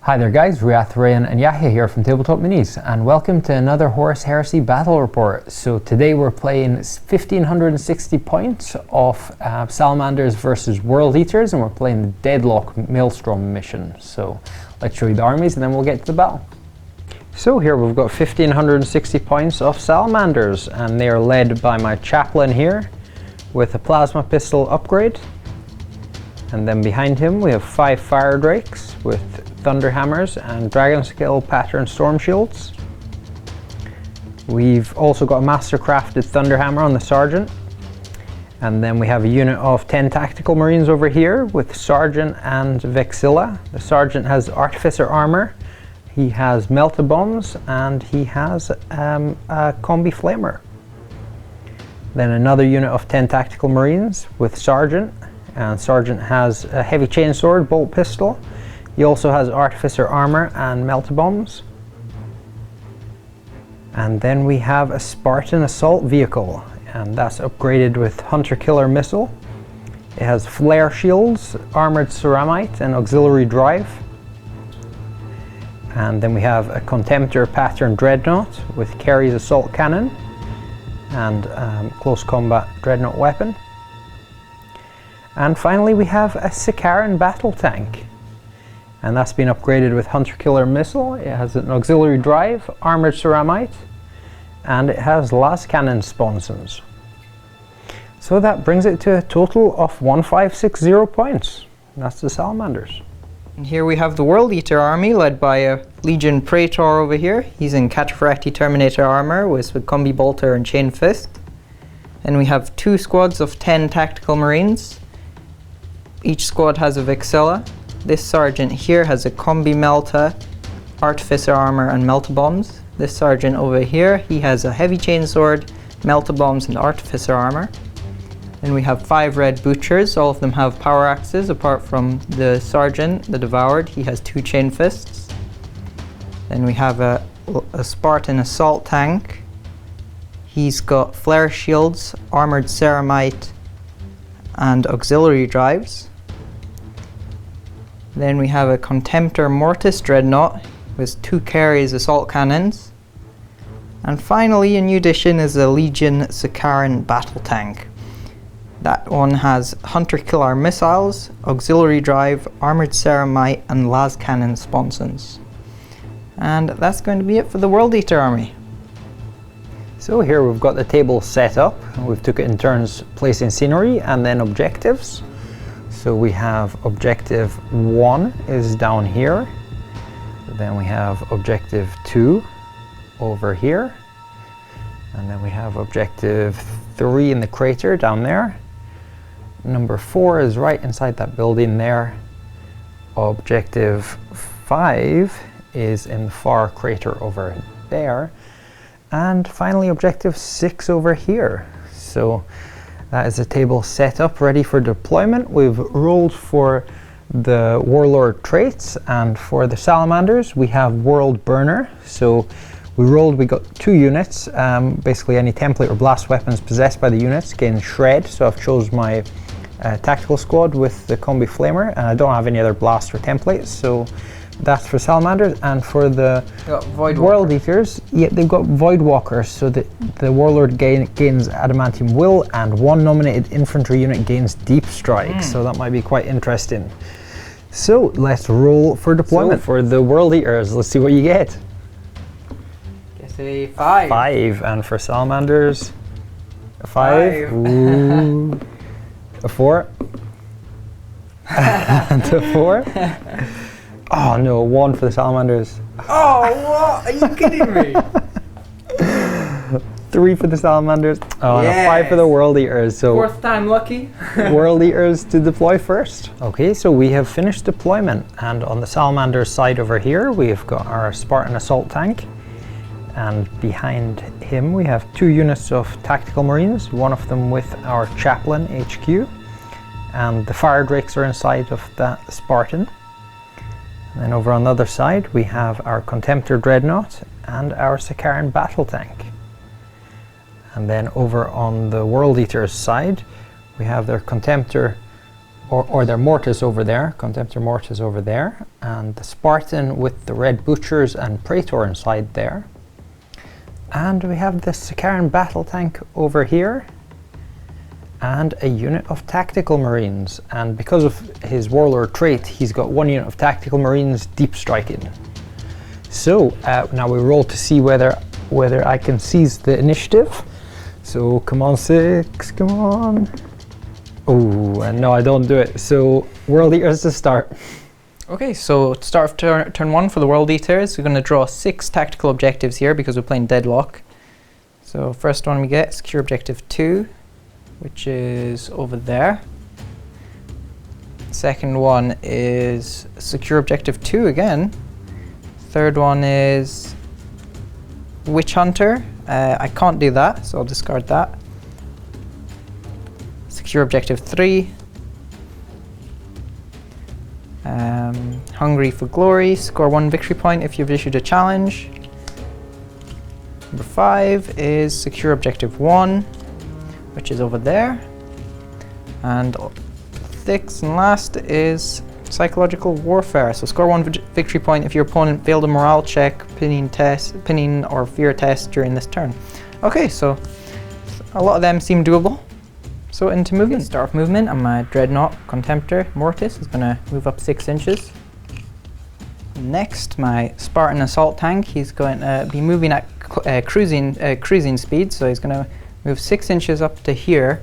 Hi there guys, Riyadh, Ryan and Yahya here from Tabletop Minis, and welcome to another Horus Heresy battle report. So today we're playing 1560 points of Salamanders versus World Eaters, and we're playing the Deadlock Maelstrom mission. So let's show you the armies and then we'll get to the battle. So here we've got 1560 points of Salamanders, and they are led by my chaplain here with a plasma pistol upgrade. And then behind him we have 5 fire drakes with thunder hammers and dragon scale pattern storm shields. We've also got a master crafted thunder hammer on the sergeant, and then we have a unit of 10 tactical marines over here with sergeant and vexilla. The sergeant has artificer armor, he has melta bombs, and he has a combi flamer. Then another unit of 10 tactical marines with sergeant, and sergeant has a heavy chainsword, bolt pistol. He also has artificer armor and melta bombs. And then we have a Spartan assault vehicle, and that's upgraded with hunter killer missile. It has flare shields, armored ceramite and auxiliary drive. And then we have a contemptor pattern dreadnought with Carey's assault cannon and close combat dreadnought weapon. And finally we have a Sicaran Battle tank, and that's been upgraded with hunter killer missile. It has an auxiliary drive, armored ceramite, and it has las cannon sponsons. So that brings it to a total of 1560 points. That's the Salamanders. And here we have the World Eater army led by a Legion Traitor over here. He's in Cataphract Terminator armor with combi bolter and chain fist. And we have 2 squads of 10 tactical marines. Each squad has a vexilla. This sergeant here has a combi melta, artificer armor and melta bombs. This sergeant over here, he has a heavy chainsword, melta bombs and artificer armor. Then we have 5 red butchers. All of them have power axes apart from the sergeant, the devoured. He has 2 chain fists. Then we have a Spartan assault tank. He's got flare shields, armored ceramite and auxiliary drives. Then we have a Contemptor Mortis Dreadnought with 2 Carey's assault cannons. And finally, a new addition is a Legion Sicaran Battle tank. That one has hunter killer missiles, auxiliary drive, armored ceramite and las cannon sponsons. And that's going to be it for the World Eater army. So here we've got the table set up. We've took it in turns placing scenery and then objectives. So we have objective 1 is down here. Then we have objective 2 over here. And then we have objective 3 in the crater down there. Number 4 is right inside that building there. Objective 5 is in the far crater over there. And finally objective 6 over here. So that is the table set up ready for deployment. We've rolled for the warlord traits, and for the salamanders we have world burner. So we got 2 units. Basically any template or blast weapons possessed by the units gain shred, so I've chose my tactical squad with the combi flamer, and I don't have any other blast or templates, so that's for salamanders. And for the world eaters, yeah, they've got void walkers, so that the warlord gains adamantium will, and 1 nominated infantry unit gains deep strike. So that might be quite interesting. So let's roll for deployment. So for the world eaters, let's see what you get. Guess a 5. 5, and for salamanders, a 5. Ooh. A 4. And a 4. Oh no, 1 for the salamanders. Oh, what? Are you kidding me? 3 for the salamanders. Oh, yes. And a 5 for the world eaters. So 4th time lucky. world eaters to deploy first. Okay, so we have finished deployment, and on the salamanders side over here we've got our Spartan assault tank, and behind him we have 2 units of tactical marines, one of them with our chaplain HQ, and the fire drakes are inside of that Spartan. And then over on the other side we have our Contemptor Dreadnought and our Sicaran Battle tank. And then over on the World Eaters side we have their Contemptor or their mortis over there, Contemptor mortis over there, and the Spartan with the red butchers and praetor inside there. And we have the Sicaran battle tank over here, and a unit of tactical marines. And because of his warlord trait, he's got 1 unit of tactical marines deep striking. So now we roll to see whether I can seize the initiative. So come on, 6, come on. Oh, and no, I don't do it. So World Eaters to start. Okay, so to start of turn 1 for the World Eaters, we're going to draw 6 tactical objectives here because we're playing Deadlock. So first one we get, secure objective 2, which is over there. Second one is secure objective 2 again. Third one is Witch Hunter. I can't do that, so I'll discard that. Secure objective 3. Hungry for Glory, score 1 victory point if you've issued a challenge. Number 5 is secure objective 1, which is over there. And 6th and last is Psychological Warfare. So score 1 victory point if your opponent failed a morale check, pinning or fear test during this turn. Okay, so a lot of them seem doable. So into movement. Start movement, and my Dreadnought Contemptor Mortis is going to move up 6 inches. Next, my Spartan Assault Tank, he's going to be moving at cruising speed, so he's going to move 6 inches up to here,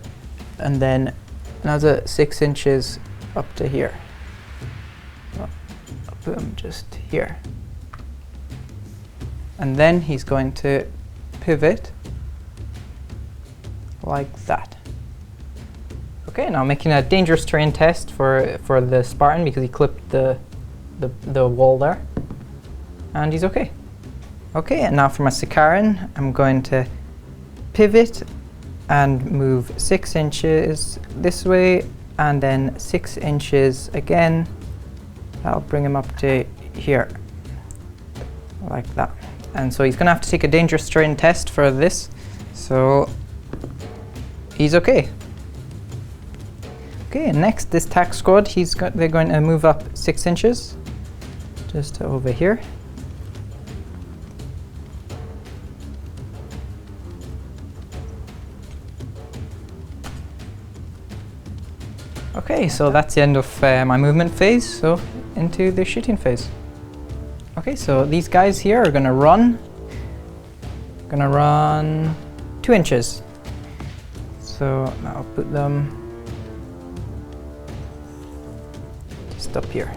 and then another 6 inches up to here. So I'll put him just here. And then he's going to pivot like that. Okay, now making a dangerous terrain test for the Spartan because he clipped the wall there, and he's okay. Okay, and now for my Sicaran, I'm going to pivot and move 6 inches this way, and then 6 inches again. That'll bring him up to here, like that. And so he's going to have to take a dangerous terrain test for this, so he's okay. Okay, and next, this tack squad, they're going to move up 6 inches, just to over here. Okay, so that's the end of my movement phase, so into the shooting phase. Okay, so these guys here are going to run. 2 inches. So I'll put them just up here.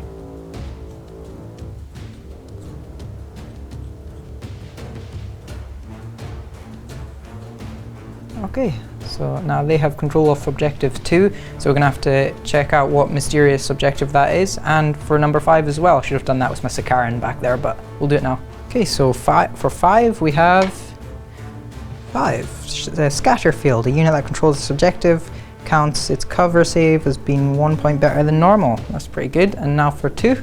Okay, so now they have control of objective 2, so we're going to have to check out what mysterious objective that is, and for number 5 as well. I should have done that with my Sicaran back there, but we'll do it now. Okay, so for 5 we have 5. The Scatter Field, a unit that controls this objective, counts its cover save as being 1 point better than normal. That's pretty good. And now for 2,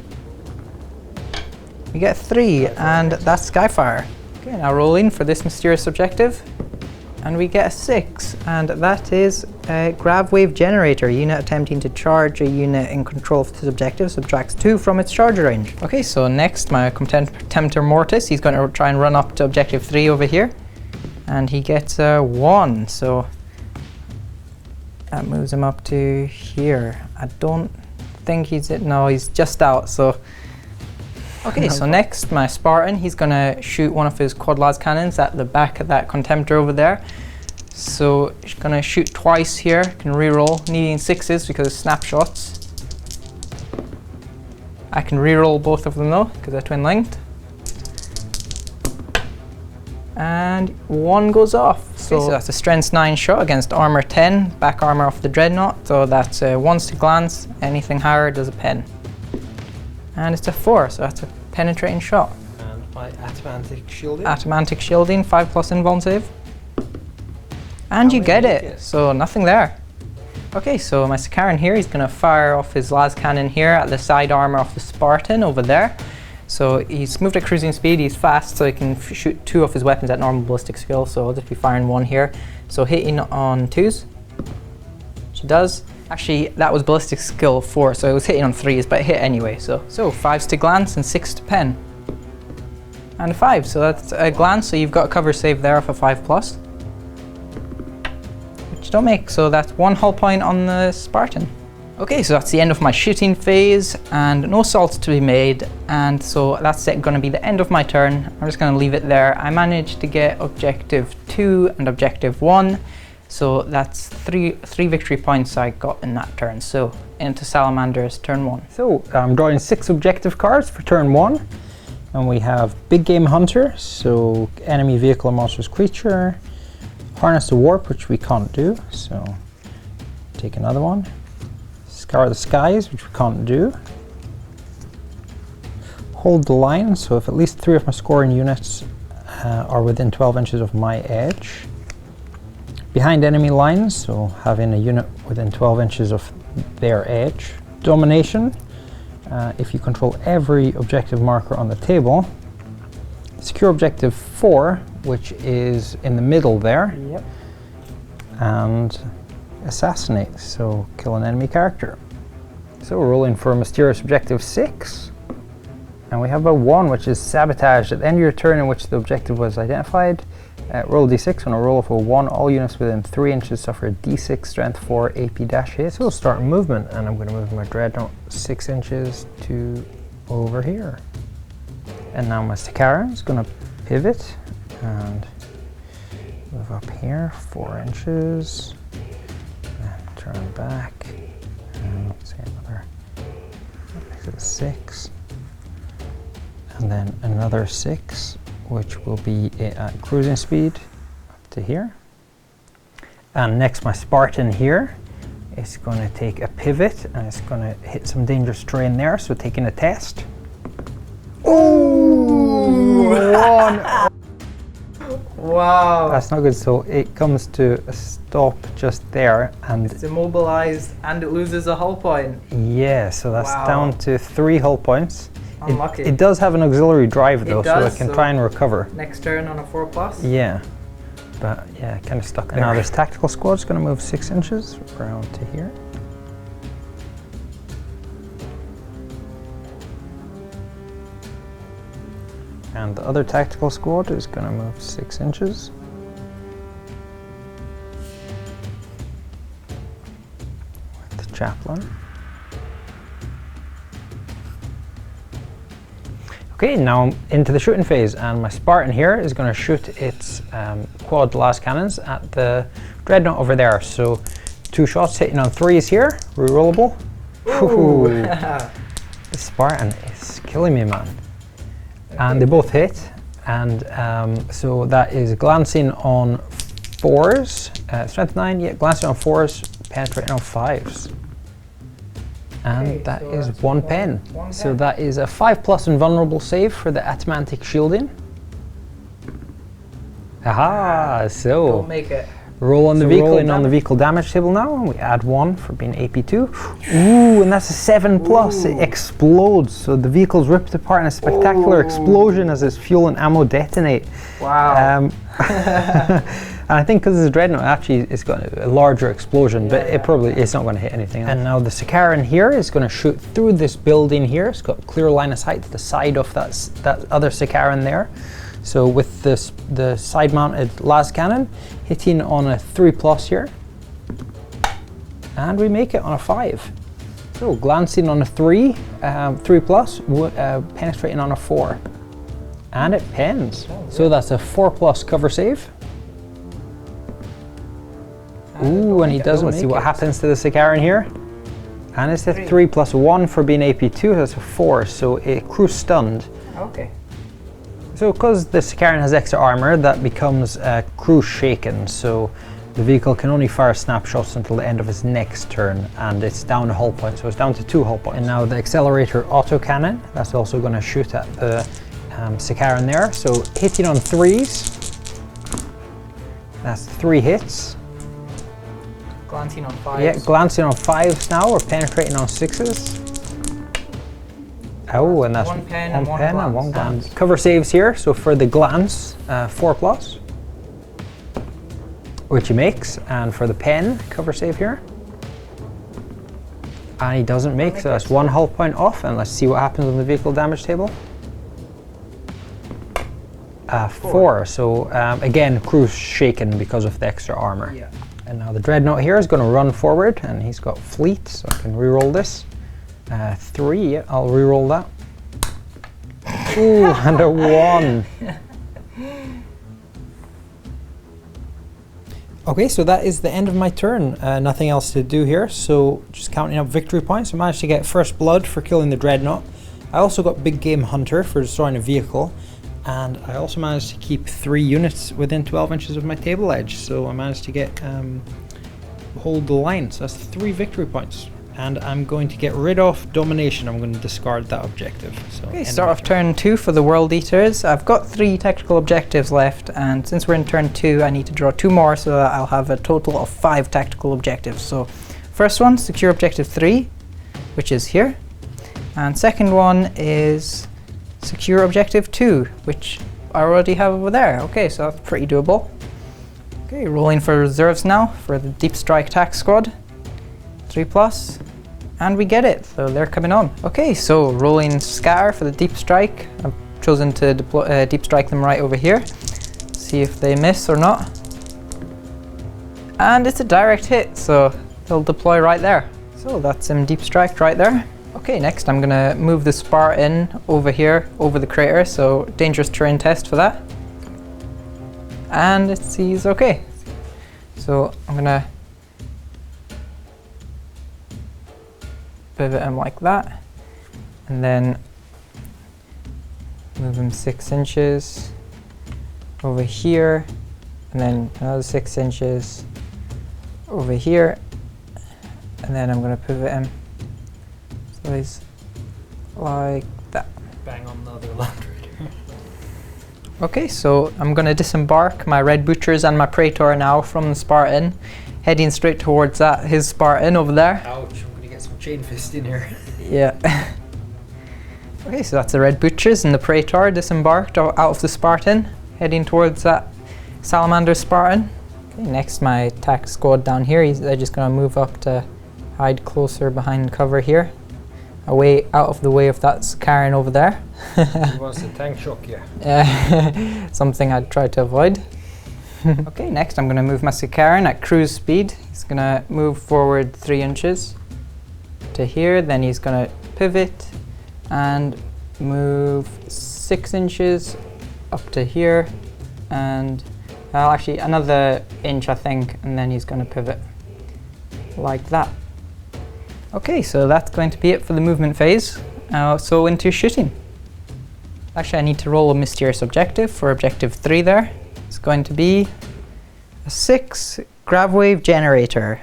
we get 3, and that's Skyfire. Okay, now rolling for this mysterious objective, and we get a 6, and that is a Grav Wave Generator. Unit attempting to charge a unit in control of this objective subtracts 2 from its charge range. Okay, so next my Contemptor Mortis, he's going to try and run up to objective 3 over here, and he gets a 1, so that moves him up to here. I don't think he's it. No, he's just out, so. Okay, so next, my Spartan, he's going to shoot one of his quad las cannons at the back of that Contemptor over there. So he's going to shoot twice here, can reroll, needing 6s because of snapshots. I can reroll both of them though, because they're twin linked. And 1 goes off. So that's a strength 9 shot against armor 10, back armor of the Dreadnought. So that's 1s to glance, anything higher does a pen. And it's a 4, so that's a penetrating shot. And my Atamantic Shielding. Atamantic Shielding, 5+ invuln save. And you get it, so nothing there. Okay, so my Sicaran here, he's going to fire off his las cannon here at the side armor of the Spartan over there. So he's moved at cruising speed, he's fast, so he can shoot 2 of his weapons at normal ballistic skill, so I'll just be firing 1 here. So hitting on 2s, which he does. Actually, that was ballistic skill 4, so it was hitting on 3s, but it hit anyway. So 5s to glance and 6 to pen. And a 5, so that's a glance, so you've got a cover save there of a 5+. Which don't make, so that's 1 hull point on the Spartan. Okay, so that's the end of my shooting phase, and no salts to be made, and so that's going to be the end of my turn. I'm just going to leave it there. I managed to get objective 2 and objective 1, so that's three victory points I got in that turn. So into Salamanders turn 1. So I'm drawing 6 objective cards for turn 1, and we have Big Game Hunter, so enemy vehicle or monstrous creature, Harness the Warp, which we can't do, so take another one. Scour the Skies, which we can't do. Hold the Line, so if at least 3 of my scoring units are within 12 inches of my edge. Behind enemy lines, so having a unit within 12 inches of their edge. Domination, if you control every objective marker on the table. Secure objective 4, which is in the middle there. Yep. And assassinate, so kill an enemy character. So we're rolling for mysterious objective 6, and we have a 1, which is sabotage. At the end of your turn in which the objective was identified, roll a d6. On a roll of a 1, all units within 3 inches suffer a d6 strength 4 AP hit. So we'll start movement, and I'm going to move my dreadnought 6 inches to over here. And now my Sicaran is going to pivot and move up here 4 inches. Turn back, and say another 6, and then another 6, which will be at cruising speed up to here. And next, my Spartan here is going to take a pivot, and it's going to hit some dangerous terrain there, so taking a test. Oh! 1! Wow. That's not good, so it comes to a stop just there, and It's immobilized and it loses a hull point. yeah, so that's Wow. down to 3 hull points. Unlucky. It does have an auxiliary drive though, so does, it can so- try and recover. Next turn on a 4+. Yeah, but yeah, kind of stuck. And now this tactical squad's going to move 6 inches around to here. And the other tactical squad is going to move 6 inches. With the chaplain. Okay, now I'm into the shooting phase, and my Spartan here is going to shoot its quad las cannons at the dreadnought over there. So 2 shots hitting on 3s here, rerollable. Ooh. The Spartan is killing me, man. And they both hit, and so that is glancing on 4s, strength 9, yeah, glancing on 4s, penetrating on 5s. And Okay, that so is that's 1 pen. one So pen. that is a 5+ invulnerable save for the Atlantic shielding. Aha, so Don't make it. roll on the So vehicle roll and on the damage. vehicle damage table now, and we add 1 for being AP2. Ooh, and that's a 7+. It explodes, so the vehicle's ripped apart in a spectacular explosion as its fuel and ammo detonate. Wow. And I think because it's a dreadnought, actually it's got a larger explosion, but Yeah. it's not going to hit anything else. And now the Sicaran here is going to shoot through this building here. It's got clear line of sight to the side of that other Sicaran there. So with this, the side-mounted las cannon hitting on a 3+ here, and we make it on a 5. So glancing on a 3, 3+, penetrating on a 4, and it pens. So that's a 4+ cover save. Ooh, and he doesn't. Let's see what happens to the Sicaran here. And it's a 3+1 for being AP2. That's a 4. So it crew stunned. Okay. So because the Sicaran has extra armor, that becomes crew shaken, so the vehicle can only fire snapshots until the end of its next turn, and it's down a hull point, so it's down to 2 hull points. And now the accelerator autocannon, that's also going to shoot at the Sicaran there, so hitting on 3s, that's 3 hits. Glancing on 5s. Yeah, glancing on 5s now, or penetrating on 6s. Oh, and that's 1 pen one and 1 pen glance. and 1 glance. Cover saves here, so for the glance, 4+, which he makes, and for the pen, cover save here. And he doesn't make, so that's 1 hull point off, and let's see what happens on the vehicle damage table. 4, so again, crew's shaken because of the extra armor. Yeah. And now the Dreadnought here is going to run forward, and he's got fleet, so I can reroll this. 3, I'll reroll that. Ooh, and a 1. Okay, so that is the end of my turn. Nothing else to do here, so just counting up victory points. I managed to get first blood for killing the Dreadnought. I also got Big Game Hunter for destroying a vehicle. And I also managed to keep 3 units within 12 inches of my table edge. So I managed to get hold the line. So that's 3 victory points. And I'm going to get rid of domination. I'm going to discard that objective. So okay, start off turn 2 for the World Eaters. I've got 3 tactical objectives left, and since we're in turn 2, I need to draw 2 more so that I'll have a total of 5 tactical objectives. So first one, secure objective 3, which is here. And second one is secure objective 2, which I already have over there. Okay, so that's pretty doable. Okay, rolling for reserves now for the Deep Strike Tac Squad. 3+, and we get it, so they're coming on. Okay, so rolling scatter for the Deep Strike. I've chosen to deploy, Deep Strike them right over here. See if they miss or not. And it's a direct hit, so they'll deploy right there. So that's them Deep Strike right there. Okay, next I'm gonna move the Spartan over here, over the crater, so dangerous terrain test for that. And it sees okay. So I'm gonna pivot him like that, and then move him 6 inches over here, and then another 6 inches over here, and then I'm gonna pivot him so he's like that. Bang on the other land raider. Okay, so I'm gonna disembark my Red Butchers and my Praetor now from the Spartan, heading straight towards that, his Spartan over there. Ouch, I'm gonna get some chain fist in here. Yeah. Okay, so that's the Red Butchers and the Praetor disembarked out of the Spartan, heading towards that Salamander Spartan. Okay, next my attack squad down here, they're just gonna move up to hide closer behind cover here. Away, out of the way of that Sicaran over there. He wants to tank shock you. Something I'd try to avoid. Okay, next I'm going to move my Sicaran at cruise speed. He's going to move forward 3 inches to here, then he's going to pivot and move 6 inches up to here, and actually another inch I think, and then he's going to pivot like that. Okay, so that's going to be it for the movement phase. So into shooting. Actually, I need to roll a mysterious objective for objective 3 there. It's going to be a 6 gravwave generator.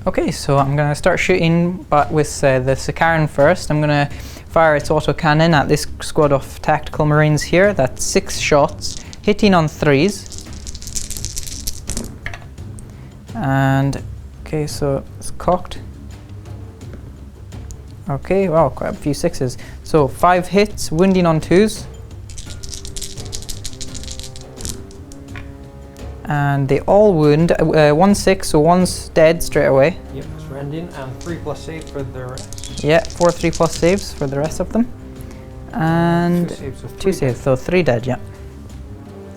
Okay, so I'm going to start shooting, but with the Sicaran first. I'm going to fire its autocannon at this squad of tactical marines here. That's 6 shots, hitting on 3s. And okay, so it's cocked. Okay, wow, quite a few 6s. So 5 hits, wounding on 2s. And they all wound, 1 6, so 1's dead straight away. Yep, it's rending, and 3+ save for the rest. Yeah, 4 3+ saves for the rest of them. And 2 saves, so 2 saves, so 3 dead, yeah.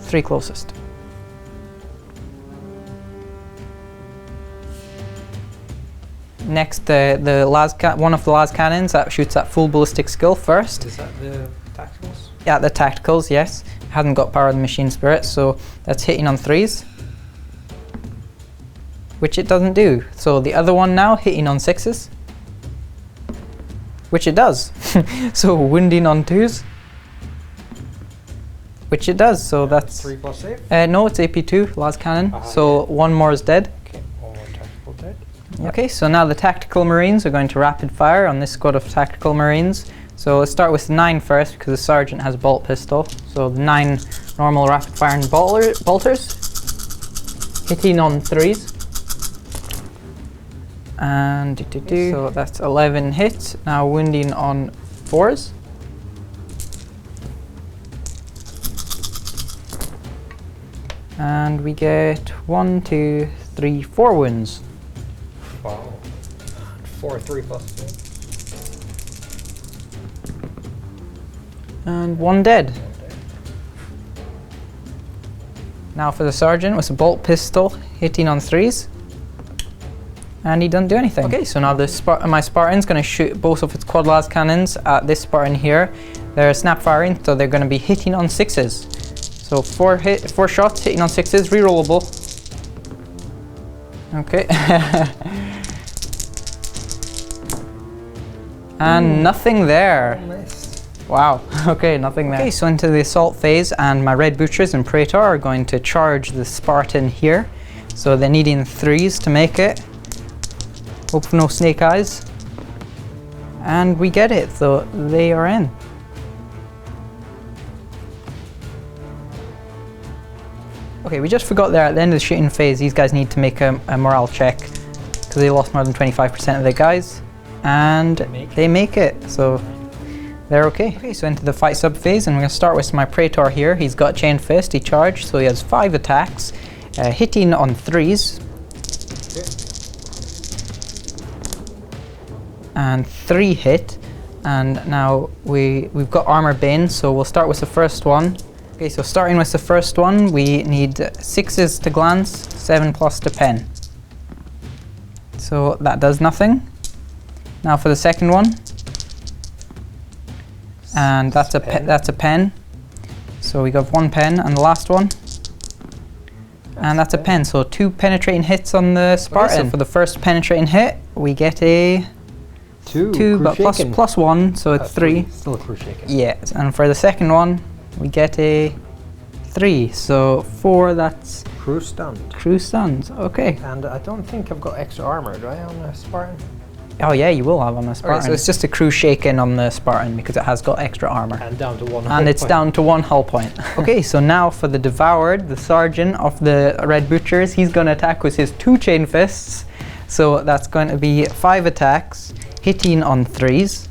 3 closest. Next, one of the las cannons that shoots at full ballistic skill first. Is that the tacticals? Yeah, the tacticals, yes. Hasn't got power of the machine spirit, so that's hitting on 3s. Which it doesn't do. So the other one now, hitting on 6s. Which it does. So wounding on 2s. Which it does, so that's... 3+ save? No, it's AP2, las cannon. So yeah. 1 more is dead. Okay, 1 more tactical dead. Yep. Okay, so now the tactical marines are going to rapid fire on this squad of tactical marines. So let's start with 9 first, because the sergeant has a bolt pistol. So 9 normal rapid firing bolters, hitting on 3s. And so that's 11 hits. Now wounding on 4s. And we get 1 2 3 4 wounds. Wow. 4, 3+2. And 1 dead. Now for the sergeant with a bolt pistol, hitting on 3s. And he doesn't do anything. Okay, so now my Spartan's going to shoot both of its quad las cannons at this Spartan here. They're snap firing, so they're going to be hitting on 6s. So 4 shots hitting on 6s, rerollable. Okay. And nothing there. Wow, okay, nothing there. Okay, so into the assault phase, and my red butchers and praetor are going to charge the Spartan here. So they're needing 3s to make it. Hope for no snake eyes. And we get it, so they are in. Okay, we just forgot there at the end of the shooting phase, these guys need to make a morale check because they lost more than 25% of their guys. And they make it, so they're okay. Okay, so into the fight sub phase, and we're going to start with my praetor here. He's got chain fist, he charged, so he has 5 attacks, hitting on 3s. And 3 hit, and now we've got armor bane, so we'll start with the first one. Okay, so starting with the first one, we need 6s to glance, 7 plus to pen. So that does nothing. Now for the second one, and that's a pen. So we got 1 pen, and the last one, and that's a pen. So 2 penetrating hits on the Spartan. Okay, so for the first penetrating hit, we get a 2 but plus 1, so it's 3. Still crew shaken. Yes, and for the second one, we get a 3, so 4, that's crew stunned. Crew stunned, okay. And I don't think I've got extra armor, do I, on the Spartan? Oh yeah, you will have on the Spartan. Okay, so it's just a crew shaken on the Spartan because it has got extra armor. And down to 1 And it's down to 1 hull point. Okay, so now for the devoured, the sergeant of the red butchers, he's going to attack with his 2 chain fists. So that's going to be 5 attacks, hitting on 3s.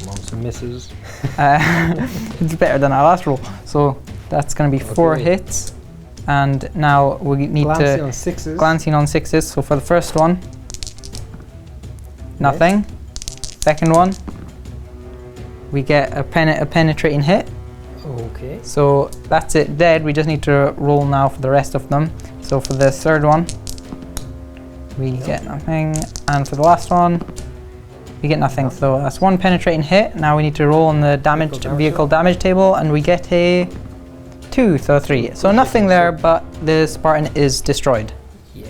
Come on, some misses. It's better than our last roll. So that's going to be 4 hits. And now we need glancing on 6s. Glancing on 6s. So for the first one, nothing. Second one, we get a penetrating hit. Okay. So that's it, dead. We just need to roll now for the rest of them. So for the third one, we get nothing. And for the last one, we get nothing. So that's 1 penetrating hit. Now we need to roll on the vehicle damage table, and we get a 2, so 3. So nothing there, but the Spartan is destroyed. Yeah.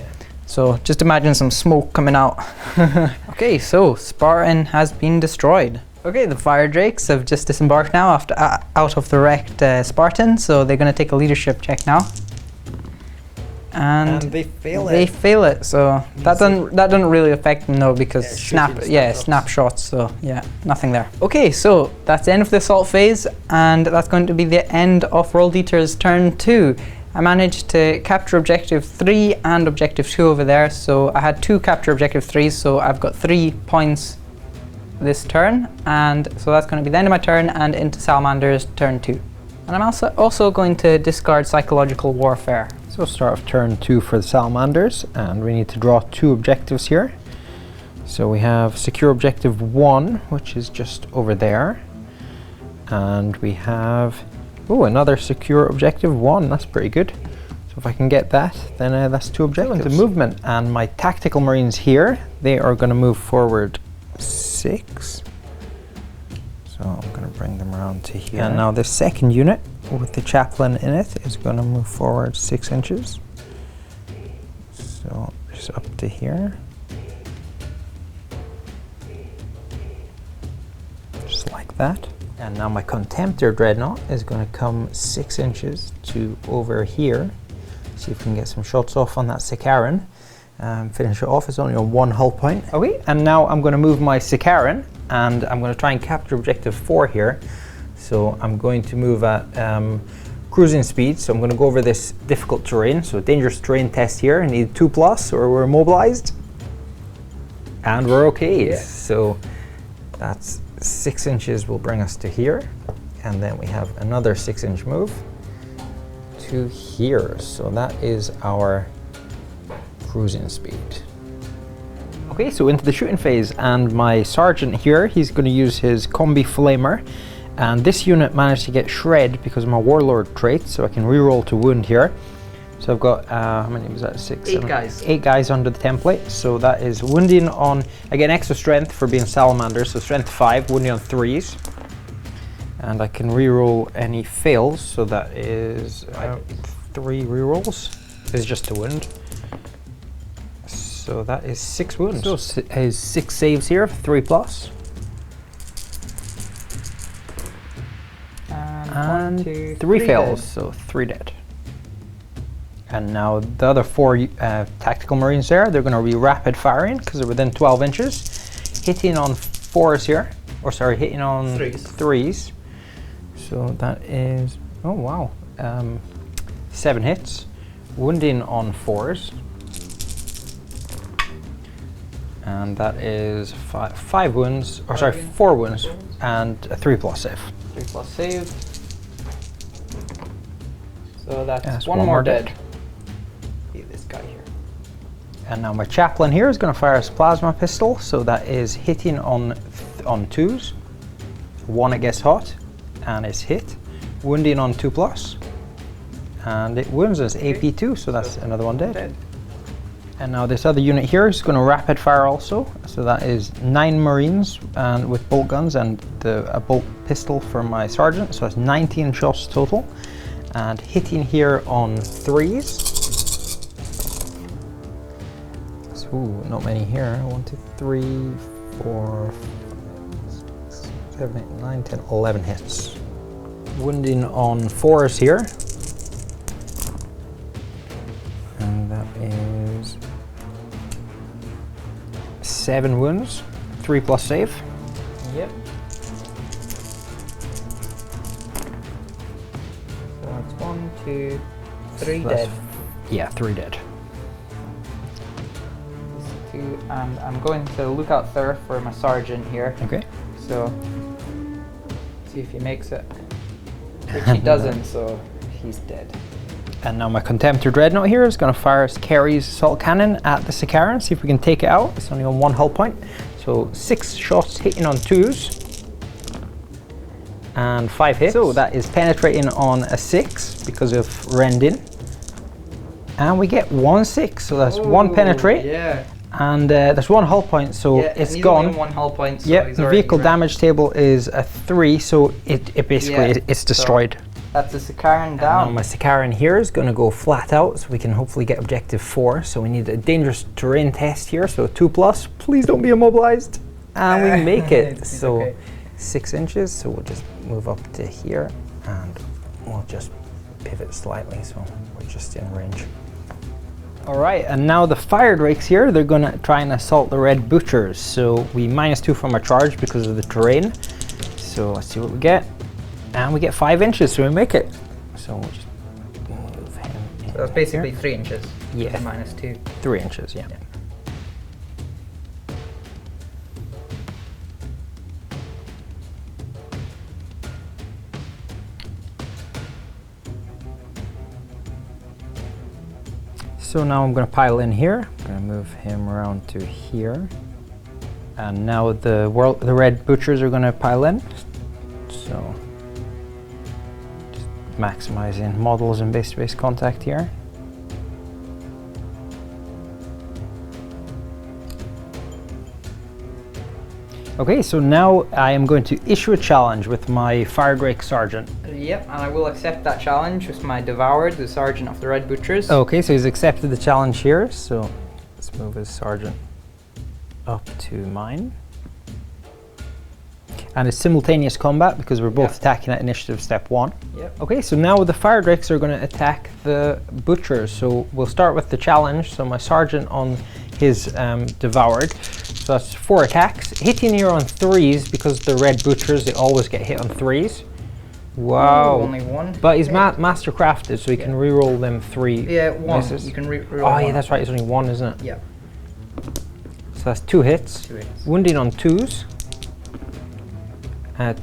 So just imagine some smoke coming out. Okay, so Spartan has been destroyed. Okay, the Fire Drakes have just disembarked now after out of the wrecked Spartan, so they're going to take a leadership check now. And they fail it. They fail it, so that doesn't really affect them though, because snapshots. So yeah, nothing there. Okay, so that's the end of the assault phase, and that's going to be the end of World Eater's turn 2. I managed to capture objective 3 and objective 2 over there, so I had 2 capture objective 3s, so I've got 3 points this turn, and so that's going to be the end of my turn and into Salamander's turn 2. And I'm also going to discard Psychological Warfare. So start of turn 2 for the Salamanders, and we need to draw 2 objectives here. So we have secure objective 1, which is just over there, and we have another secure objective 1. That's pretty good. So if I can get that, then that's 2 objectives. Into movement, and my tactical marines here, they are going to move forward 6. So I'm going to bring them around to here. And now the second unit with the chaplain in it is going to move forward 6 inches. So just up to here. Just like that. And now my Contemptor Dreadnought is going to come 6 inches to over here. See if we can get some shots off on that Sicaran. Finish it off. It's only on 1 hull point. Okay, and now I'm going to move my Sicaran, and I'm going to try and capture objective 4 here. So I'm going to move at cruising speed. So I'm going to go over this difficult terrain. So dangerous terrain test here. I need 2+, or we're mobilized. And we're okay. Yeah. So that's 6 inches will bring us to here. And then we have another 6-inch move to here. So that is our cruising speed. Okay, so into the shooting phase, and my sergeant here, he's going to use his combi flamer, and this unit managed to get shred because of my warlord trait, so I can reroll to wound here. So I've got how many was that? 6, 8 guys. 8 guys under the template. So that is wounding on, I get an extra strength for being Salamander, so strength 5, wounding on 3s, and I can reroll any fails. So that is 3 rerolls. Is just to wound. So that is 6 wounds. So is 6 saves here, 3+. And 3 fails, dead. So 3 dead. And now the other 4 tactical marines there, they're going to be rapid firing because they're within 12 inches. Hitting on 4s here, or sorry, hitting on 3s. So that is, oh wow, 7 hits. Wounding on 4s. And that is 5 wounds, or sorry, 4 wounds, and a 3+ save. 3+ save. So that's one one more dead. dead. See this guy here. And now my chaplain here is going to fire his plasma pistol, so that is hitting on 2s. 1 it gets hot, and is hit. Wounding on 2+, and it wounds us AP2, so that's another one dead. And now this other unit here is going to rapid fire also, so that is 9 marines and with bolt guns and a bolt pistol for my sergeant, so that's 19 shots total, and hitting here on 3s. So not many here. 1, 2, 3, 4, 5, 6, 7, 8, 9, 10, 11 hits. Wounding on 4s here, and that is 7 wounds, 3+ save. Yep. So that's 1, 2, 3 dead. Yeah, 3 dead. 2, and I'm going to look out there for my sergeant here. Okay. So see if he makes it, which he doesn't. So he's dead. And now my Contemptor Dreadnought here is going to fire his Carey's assault cannon at the Sicaran, see if we can take it out. It's only on 1 hull point. So 6 shots hitting on 2s. And 5 hits. So that is penetrating on a 6 because of rending. And we get 1 6, so that's 1 penetrate. Yeah. And that's 1 hull point, so Yeah, it's he's gone. only 1 hull point. So Yep, the vehicle damage table is a 3, so it basically it's destroyed. So that's the Sicaran down. Now my Sicaran here is going to go flat out, so we can hopefully get objective 4. So we need a dangerous terrain test here, so 2+. Please don't be immobilized. And we make it. So okay. 6 inches, so we'll just move up to here, and we'll just pivot slightly, so we're just in range. All right, and now the fire drakes here, they're going to try and assault the red butchers. So we -2 from our charge because of the terrain. So let's see what we get. And we get 5 inches, so we make it. So we'll just move him in. So that's basically here. 3 inches. Yeah. -2. 3 inches, yeah. So now I'm going to pile in here. I'm going to move him around to here. And now the red butchers are going to pile in. So just maximizing models and base-to-base contact here. Okay, so now I am going to issue a challenge with my Fire Drake Sergeant. Yep, and I will accept that challenge with my Devoured, the Sergeant of the Red Butchers. Okay, so he's accepted the challenge here, so let's move his Sergeant up to mine. And it's simultaneous combat because we're both attacking at initiative step 1. Yep. Okay, so now the Fire Drakes are going to attack the Butchers. So we'll start with the challenge. So my Sergeant on his Devoured. So that's 4 attacks. Hitting here on 3s because the red butchers, they always get hit on 3s. Wow. Ooh, only 1. But he's master crafted, so he can reroll them 3. Yeah, 1. Misses. You can reroll. Oh, 1. yeah, that's right. It's only 1, isn't it? Yeah. So that's 2 hits. 2 hits. Wounding on 2s.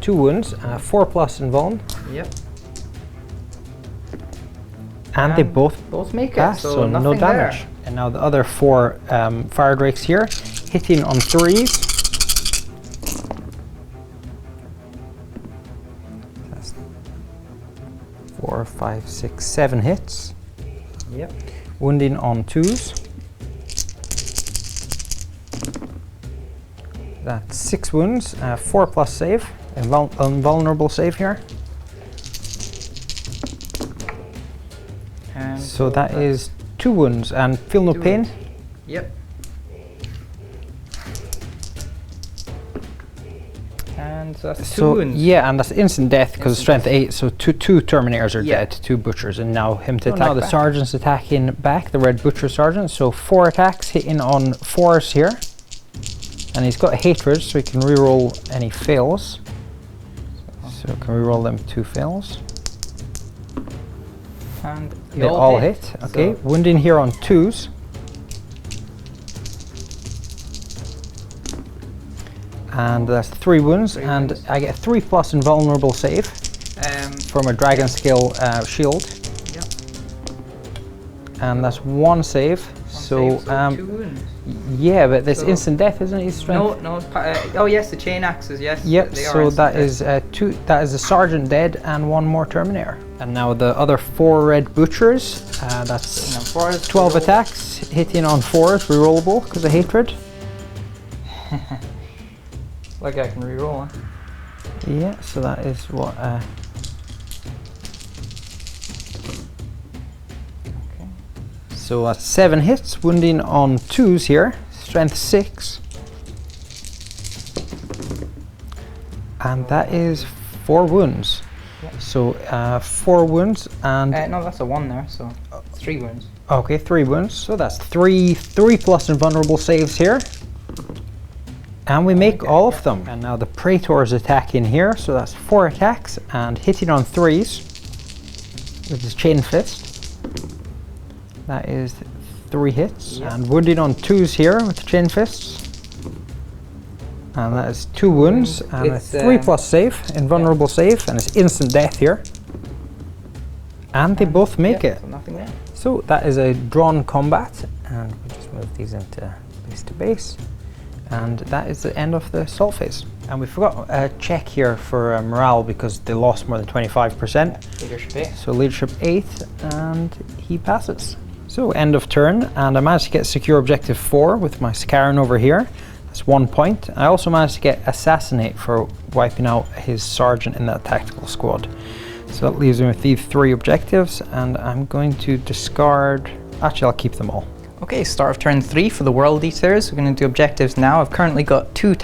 2 wounds. 4+ in vuln. Yep. And they both make it. pass, so no damage. there. And now the other 4 Fire Drakes here, hitting on 3s. That's 4, 5, 6, 7 hits. Yep. Wounding on 2s. That's 6 wounds, 4 plus save, invulnerable save here. And so that is 2 wounds and feel no pain. Wounds. Yep. And so that's 2 wounds. Yeah, and that's instant death because strength 8, so two Terminators are dead, 2 Butchers, and now him to attack. Now the Sergeant's attacking back, the Red Butcher Sergeant, so 4 attacks hitting on 4s here. And he's got hatred, so he can reroll any fails. So can we roll them 2 fails? And they all hit. Okay, so wounding here on 2s. And that's 3 wounds, and I get a 3 plus invulnerable save from a dragon scale shield. Yep. And that's 1 save. So 2 wounds. Yeah, but this instant death, isn't it? His strength? No, oh yes, the chain axes, yes. Yep, so that is 2, that is the Sergeant dead and 1 more Terminator. And now the other 4 Red Butchers, that's 12 attacks, hitting on 4s, rerollable because of hatred. Like I can reroll, huh? Yeah, so that is what... So 7 hits, wounding on 2s here, strength 6. And that is 4 wounds. Yep. So 4 wounds and... no, that's a 1 there, so 3 wounds. Okay, 3 wounds. So that's 3 plus invulnerable saves here. And we make all of them. And now the Praetor is attacking here, so that's 4 attacks and hitting on 3s with his Chain Fist. That is 3 hits, and wounding on 2s here with the Chain Fists. And that is 2 wounds, and a 3 plus save, invulnerable save, and it's instant death here. And they both make it. So nothing there. So that is a drawn combat, and we'll just move these into base to base. And that is the end of the assault phase. And we forgot a check here for morale because they lost more than 25%. Leadership 8. So leadership 8th, and he passes. So end of turn, and I managed to get secure objective 4 with my Sicaran over here. That's 1 point. I also managed to get assassinate for wiping out his sergeant in that tactical squad. So that leaves me with these 3 objectives, and I'm going to discard... Actually, I'll keep them all. Okay, start of turn 3 for the World Eaters. We're going to do objectives now. I've currently got 2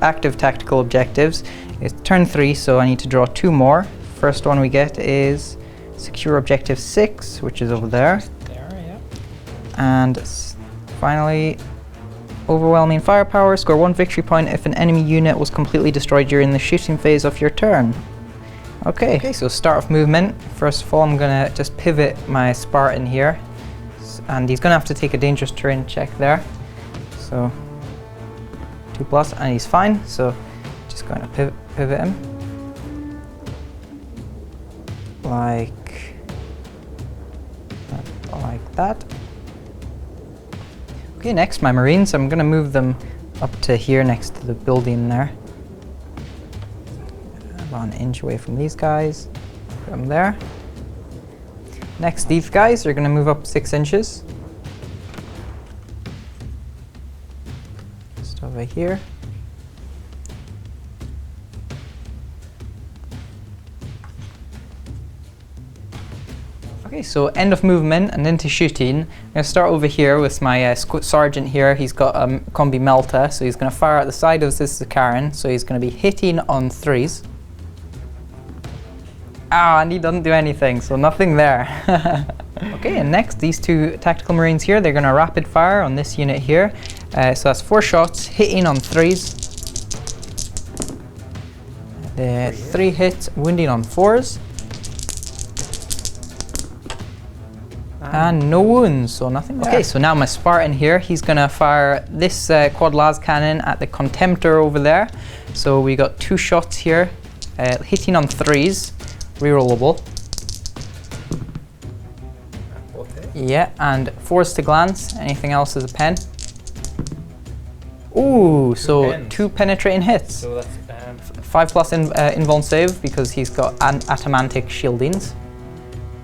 active tactical objectives. It's turn 3, so I need to draw 2 more. First one we get is secure objective 6, which is over there. And finally, overwhelming firepower. Score 1 victory point if an enemy unit was completely destroyed during the shooting phase of your turn. Okay, so start of movement. First of all, I'm going to just pivot my Spartan here. And he's going to have to take a dangerous terrain check there. So 2 plus, and he's fine. So just going to pivot him. Like that. Okay, next my Marines. I'm going to move them up to here next to the building there. About an inch away from these guys. Put them there. Next, these guys are going to move up 6 inches. Just over here. Okay, so end of movement and into shooting. I'm going to start over here with my sergeant here. He's got a combi melta, so he's going to fire at the side of this Sicaran. So he's going to be hitting on 3s. Ah, and he doesn't do anything, so nothing there. Okay, and next, these 2 tactical Marines here, they're going to rapid fire on this unit here. So that's 4 shots, hitting on 3s. 3 hits, wounding on 4s. And no wounds, so nothing there. Okay, so now my Spartan here, he's going to fire this quad las cannon at the Contemptor over there. So we got 2 shots here, hitting on 3s. Rerollable. Yeah, and 4s to glance. Anything else is a pen. Ooh, so pens. 2 penetrating hits. So that's 5+ invuln save because he's got adamantic shieldings.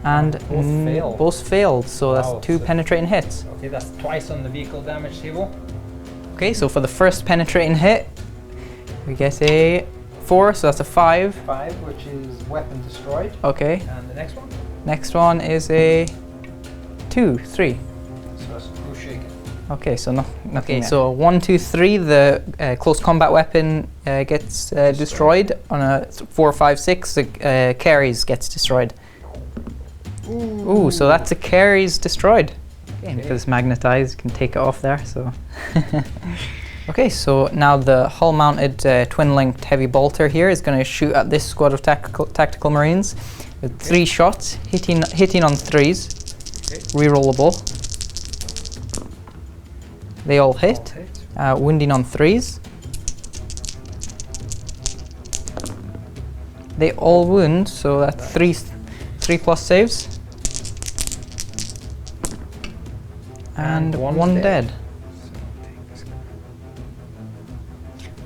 And both failed, so wow, that's 2 penetrating hits. Okay, that's twice on the vehicle damage table. Okay, so for the first penetrating hit, we get a 4, so that's a 5. 5, which is weapon destroyed. Okay. And the next one? Next one is a 2, 3. So that's who's shaken. Okay, so okay, so 1, 2, 3, the close combat weapon gets destroyed. On a 4, 5, 6, the carries gets destroyed. Ooh, so that's a carries destroyed. Okay. Because it's magnetized, you can take it off there. So. Okay, so now the hull-mounted twin-linked heavy bolter here is going to shoot at this squad of tactical marines with 3 shots, hitting on 3s, rerollable. They all hit, wounding on 3s. They all wound, so that's 3+ saves. And 1 dead.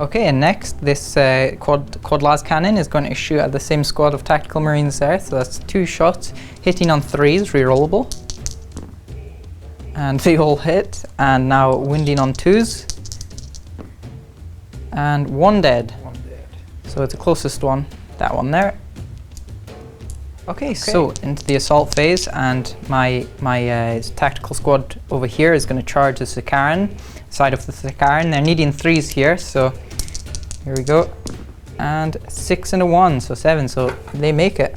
Okay, and next this quad las cannon is going to shoot at the same squad of tactical marines there. So that's 2 shots, hitting on 3s, rerollable. And they all hit, and now wounding on 2s. And 1 dead. 1 dead. So it's the closest one, that one there. Okay, so into the assault phase, and my tactical squad over here is going to charge the Sicaran side of the Sicaran. They're needing 3s here, so here we go. And 6 and a 1, so 7, so they make it.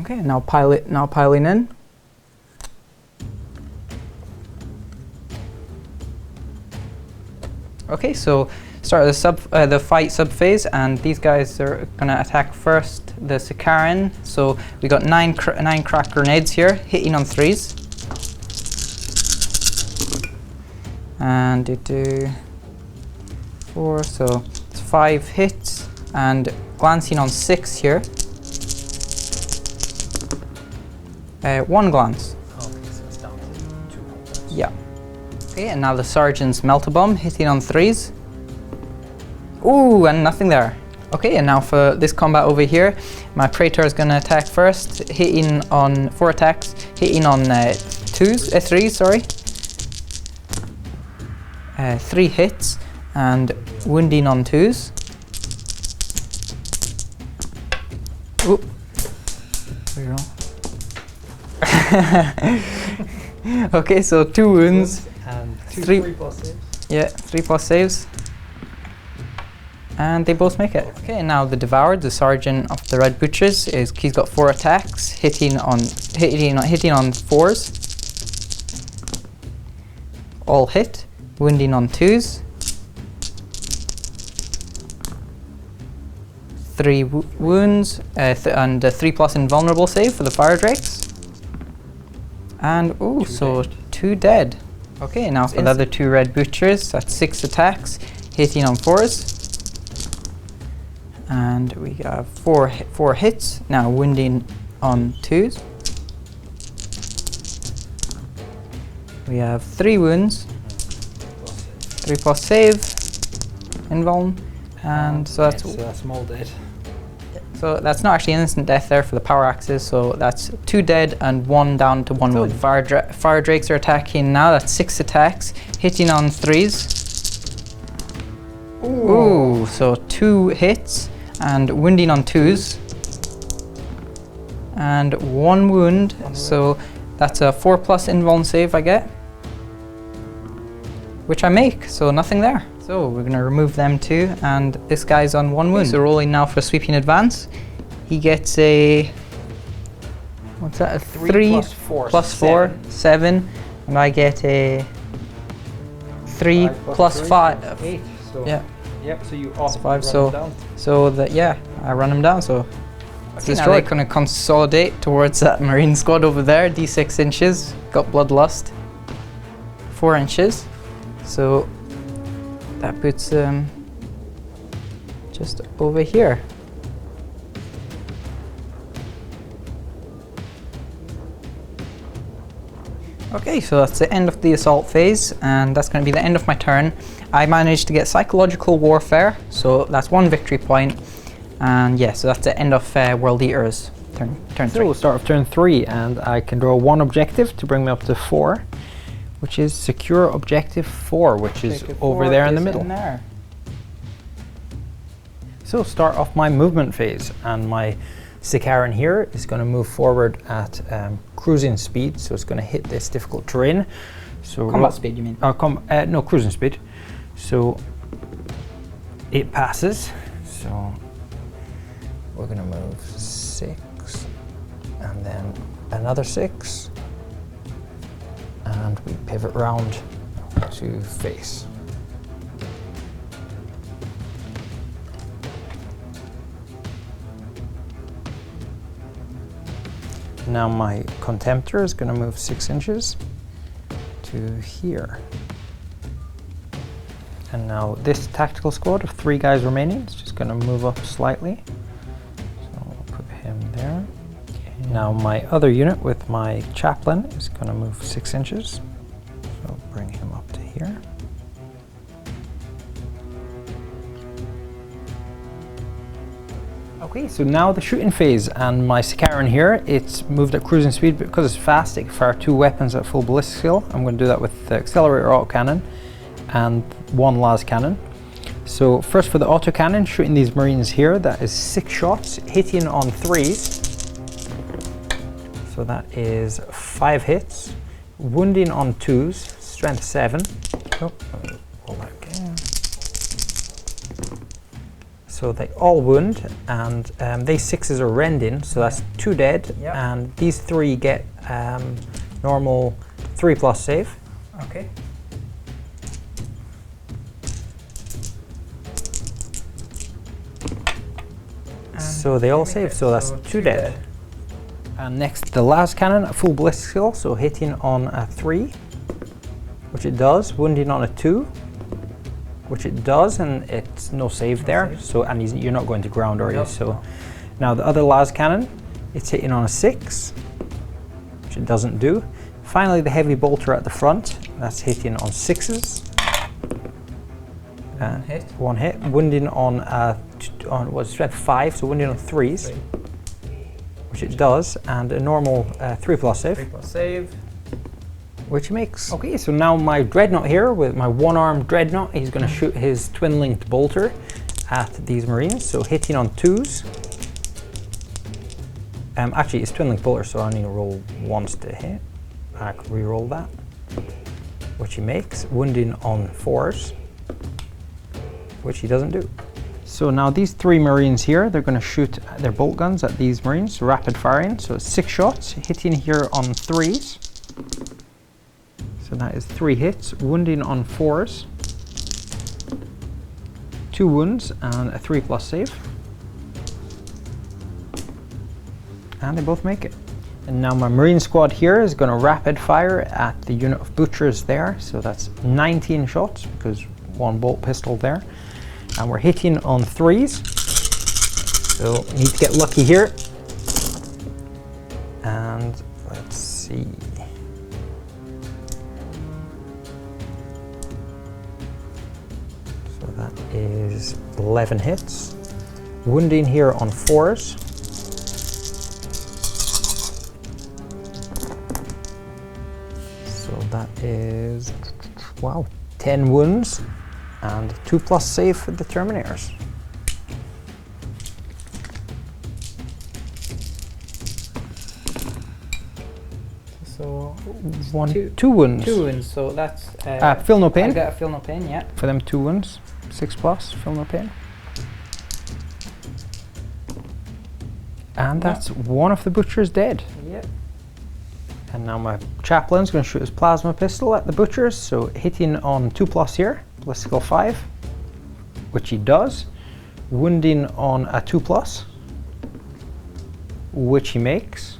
Okay, now piling in. Okay, so start the fight sub phase, and these guys are gonna attack first the Sicaran. So we got 9 crack grenades here, hitting on 3s, and they do 4, so it's 5 hits, and glancing on 6 here. 1 glance. Okay, so it's down to 2 combos. Yeah. Okay, and now the Sergeant's Melt-A-Bomb, hitting on 3s. Ooh, and nothing there. Okay, and now for this combat over here, my Traitor is going to attack first, hitting on 4 attacks, hitting on 3s, sorry. 3 hits, and wounding on 2s. Oop. Okay, so 2 wounds. And 3 plus saves. Yeah, 3+ saves. And they both make it. Okay, and now the Devoured, the Sergeant of the Red Butchers, he's got 4 attacks, hitting on 4s. All hit, wounding on 2s. 3 wounds, and a 3+ invulnerable save for the Fire Drakes. And ooh, so 2 dead. Okay, now for the other 2 Red Butchers, that's 6 attacks, hitting on 4s. And we have 4 hits, now wounding on 2s. We have 3 wounds, 3+ save, invuln, and so that's small dead. So that's not actually an instant death there for the power axes, so that's 2 dead and 1 down to 1 wound. Fire Drakes are attacking now, that's 6 attacks, hitting on 3s. Ooh, so 2 hits and wounding on 2s. And 1 wound, so that's a 4+ invuln save I get. Which I make, so nothing there. So we're gonna remove them too, and this guy's on 1 wound. So rolling now for sweeping advance. He gets a, what's that, a 3 plus 4, 7, and I get a 3 plus 5. 8. So yeah. Yep, so you That's 5, run so, down. so that, yeah, I run him down, so. Okay, now they're gonna consolidate towards that Marine squad over there, D6 inches, got Bloodlust, 4 inches. So that puts them just over here. Okay, so that's the end of the assault phase, and that's going to be the end of my turn. I managed to get psychological warfare, so that's 1 victory point. And yeah, so that's the end of World Eater's turn 3. So we'll start with turn 3, and I can draw 1 objective to bring me up to 4, which is secure objective 4, which is over there in the middle. So start off my movement phase, and my Sicaran here is going to move forward at cruising speed, so it's going to hit this difficult terrain. So combat speed, you mean? No, cruising speed. So it passes. So we're going to move 6, and then another 6, and we pivot round to face. Now my Contemptor is going to move 6 inches to here. And now this tactical squad of 3 guys remaining is just going to move up slightly. So I'll put him there. Okay. Now my other unit with my Chaplain is going to move 6 inches. So I'll bring him up to here. Okay, so now the shooting phase, and my Sicaran here, it's moved at cruising speed, but because it's fast, it can fire 2 weapons at full ballistic skill. I'm going to do that with the accelerator autocannon and 1 las cannon. So first for the autocannon, shooting these Marines here, that is 6 shots, hitting on 3s. So that is 5 hits, wounding on 2s, strength 7. Oh, pull that again. So they all wound, and they 6s are rending, so that's 2 dead, yep. And these 3 get normal 3+ save. Okay. So they all save, so that's 2 dead. And next, the las cannon at full ballistic skill, so hitting on a 3, which it does, wounding on a 2. Which it does, and it's no save there. So, and you're not going to ground, are you? So now the other las cannon, it's hitting on a 6, which it doesn't do. Finally, the heavy bolter at the front, that's hitting on 6s. One hit, wounding on strength 5, so wounding on 3s, which it does, and a normal 3+ save. 3+ save. Which makes. Okay, so now my Dreadnought here, with my 1-armed Dreadnought, he's going to shoot his twin-linked bolter at these Marines, so hitting on 2s. Actually, it's twin-linked bolter, so I need to roll once to hit. I can re-roll that, which he makes, wounding on 4s, which he doesn't do. So now these 3 Marines here, they're going to shoot their bolt guns at these Marines, rapid firing, so it's 6 shots, hitting here on 3s. So that is 3 hits, wounding on 4s, 2 wounds, and a 3+ save. And they both make it. And now my Marine squad here is going to rapid fire at the unit of butchers there. So that's 19 shots, because 1 bolt pistol there. And we're hitting on 3s. So we need to get lucky here. And let's see. That is 11 hits. Wounding here on 4s. So that is, wow, 10 wounds and 2+ save for the Terminators. So 2 wounds. 2 wounds, so that's... feel no pain. I got a feel no pain, yeah. For them 2 wounds. 6+, feel no pain. And that's 1 of the butchers dead. Yep. And now my Chaplain's going to shoot his plasma pistol at the butchers, so hitting on 2+ here, ballistical 5, which he does. Wounding on a 2+, which he makes.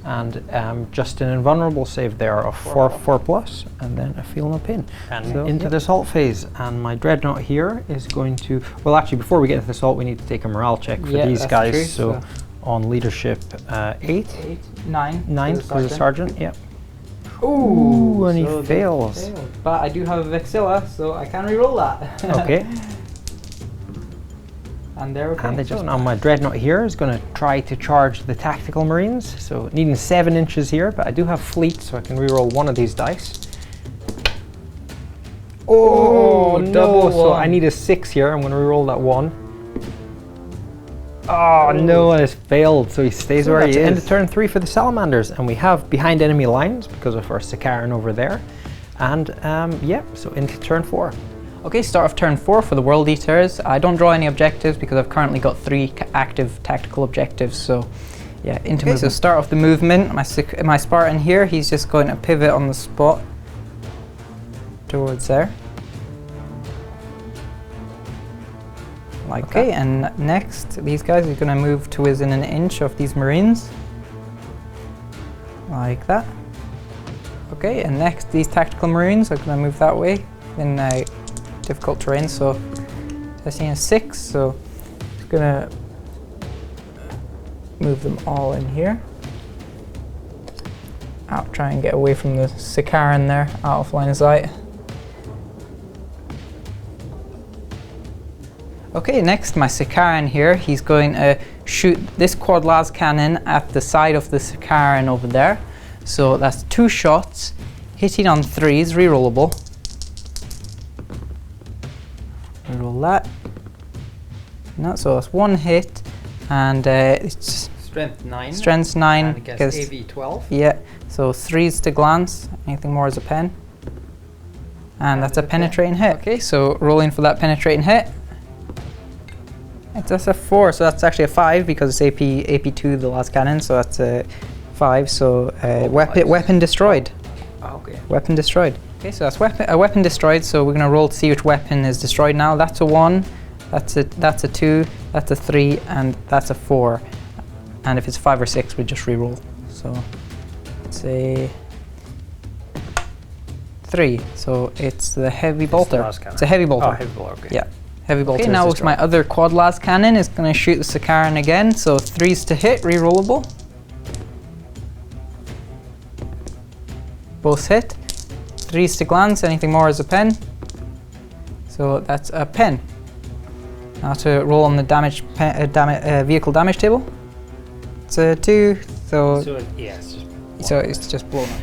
And just an invulnerable save there of 4+, and then a feel no pain. And so into the assault phase, and my Dreadnought here is going to, well actually before we get into the assault we need to take a morale check for these guys. True, so on leadership 8, 9 for the sergeant, yep. Ooh, and he so they fails. failed. But I do have a Vexilla, so I can reroll that. Okay. And they're okay. And they just, now my Dreadnought here is going to try to charge the Tactical Marines. So needing 7 inches here, but I do have Fleet, so I can reroll one of these dice. Oh, no! double So one. I need a 6 here. I'm going to reroll that 1. Oh no, and it's failed, so he stays where he is. End of turn 3 for the Salamanders, and we have behind enemy lines because of our Sicaran over there. And yeah, so into turn 4. Okay, start of turn 4 for the World Eaters. I don't draw any objectives because I've currently got 3 active tactical objectives, so yeah, into movement. So start off the movement, my Spartan here, he's just going to pivot on the spot towards there. Like okay, that. And next, these guys are going to move to within an inch of these Marines. Like that. Okay, and next, these tactical Marines are going to move that way in difficult terrain. So, testing a 6, so it's going to move them all in here. I'll try and get away from the Sicaran there, out of line of sight. Okay, next my Sicaran here, he's going to shoot this quad las cannon at the side of the Sicaran over there. So that's 2 shots, hitting on 3s, rerollable. Reroll that. No, so that's 1 hit, and it's Strength 9. Strength 9. And I guess AV 12. Yeah, so 3s to glance, anything more is a pen. And that's a penetrating hit. Okay, so rolling for that penetrating hit. That's a 4, so that's actually a 5 because it's AP2, the last cannon, so that's a 5. So weapon destroyed. Oh, okay. Weapon destroyed. Okay, so that's a weapon destroyed. So we're gonna roll to see which weapon is destroyed now. That's a 1. That's a 2. That's a 3, and that's a 4. And if it's 5 or 6, we just re-roll. So it's a 3. So it's the heavy bolter. It's a heavy bolter. Oh, heavy bolter. Okay. Yeah. Heavy bolter. Okay, now with my other quad las cannon, is going to shoot the Sicaran again. So 3s to hit, rerollable. Both hit. 3s to glance, anything more is a pen. So that's a pen. Now to roll on the vehicle damage table. It's a 2, so it's just blown up.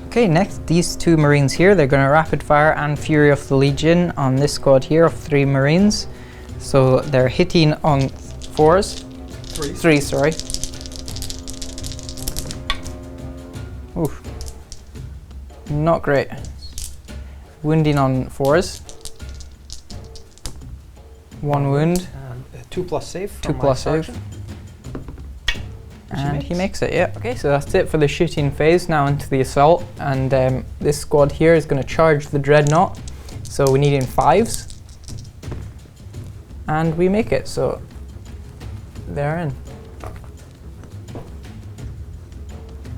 Okay, next, these 2 Marines here, they're going to rapid fire and Fury of the Legion on this squad here of 3 Marines. So they're hitting on 4s. 3, sorry. Oof. Not great. Wounding on 4s. 1 wound. 2+ save. 2+ save. And he makes it, yeah. Okay, so that's it for the shooting phase. Now into the assault, and this squad here is going to charge the Dreadnought. So we need in 5s, and we make it. So they're in.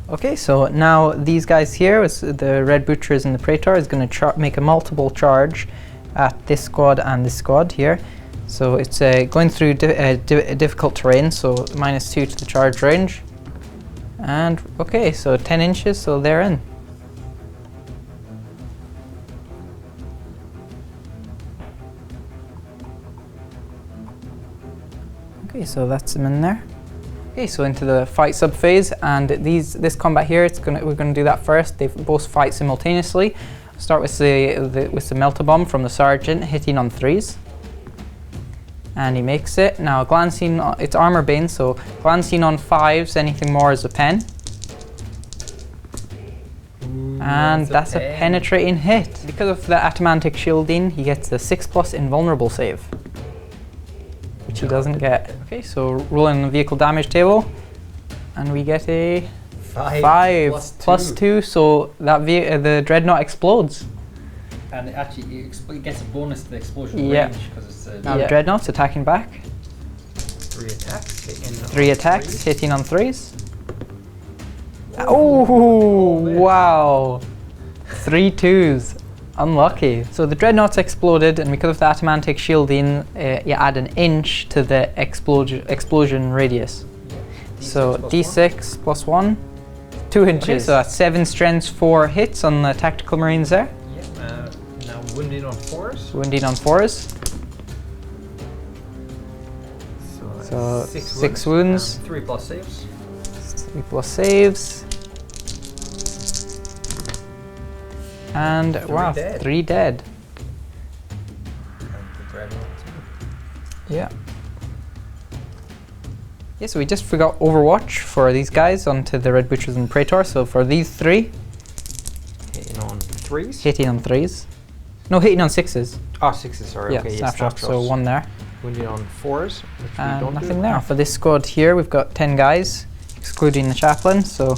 Okay, so now these guys here, the Red Butchers and the Praetor, is going to make a multiple charge at this squad and this squad here. So it's going through difficult terrain, so -2 to the charge range. And okay, so 10 inches, so they're in. Okay, so that's them in there. Okay, so into the fight sub phase, and this combat here, we're gonna do that first. They both fight simultaneously. Start with the Melt-A-Bomb from the Sergeant, hitting on 3s. And he makes it. Now glancing, it's armor bane, so glancing on 5s, anything more is a pen. And that's a penetrating hit. Because of the adamantic shielding, he gets the 6+ invulnerable save, which he doesn't get. Okay, so rolling the vehicle damage table, and we get a 5 plus 2, so that the Dreadnought explodes. And it actually it gets a bonus to the explosion range because it's now the Dreadnought's attacking back. 3 attacks. 3 attacks, hitting on 3s. Oh, wow. 3 2s. Unlucky. So the Dreadnought's exploded, and because of the adamantic shielding, you add an inch to the explosion radius. So D6 plus 1. 2 inches. So that's 7 strengths, 4 hits on the tactical marines there. Yeah. Now wounding on 4s. Wounding on 4s. So 6 wounds. 3 plus saves. 3 plus saves. And wow, dead. 3 dead. Yeah. Yeah, so we just forgot Overwatch for these guys onto the Red Butchers and Praetor. So for these 3, Hitting on 3s. hitting on 3s. No, hitting on 6s. Oh, 6s, sorry. Yeah, Okay, snapshot. So 1 there. Wounding on 4s, which we And don't nothing do. there. For this squad here, we've got 10 guys, excluding the chaplain. So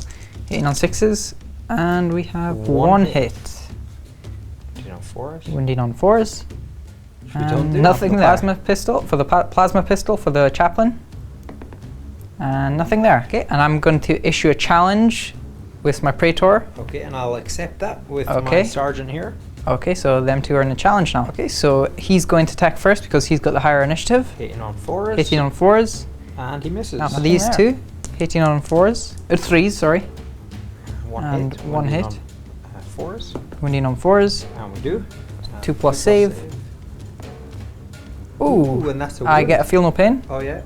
hitting on 6s. And we have 1 hit. Wounding on 4s. Wounding on 4s. Which we don't And do. nothing there. Plasma pistol for the plasma pistol for the chaplain. And nothing there. Okay, and I'm going to issue a challenge with my Praetor. Okay, and I'll accept that with Okay. my sergeant here. Okay, so them 2 are in the challenge now. Okay, so he's going to attack first because he's got the higher initiative. Hitting on 4s. Hitting on 4s. And he misses. Now for Nothing these there. 2, hitting on 4s. 3s, sorry. 1 and hit. 1 wounding hit. on, 4s. Wounding on 4s. And we do. 2 plus save. Ooh, and that's a I wound. get a feel no pain. Oh, yeah.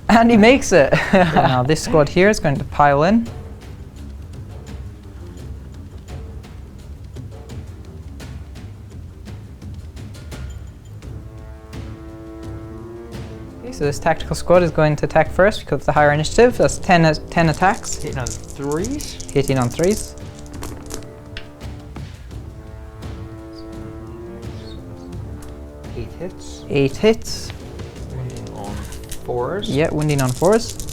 And he makes it. Now this squad here is going to pile in. Okay, so this tactical squad is going to attack first because of the higher initiative. That's 10 attacks. Hitting on 3s. Hitting on 3s. 8 hits. 8 hits. Wounding on 4s. Yeah, wounding on 4s.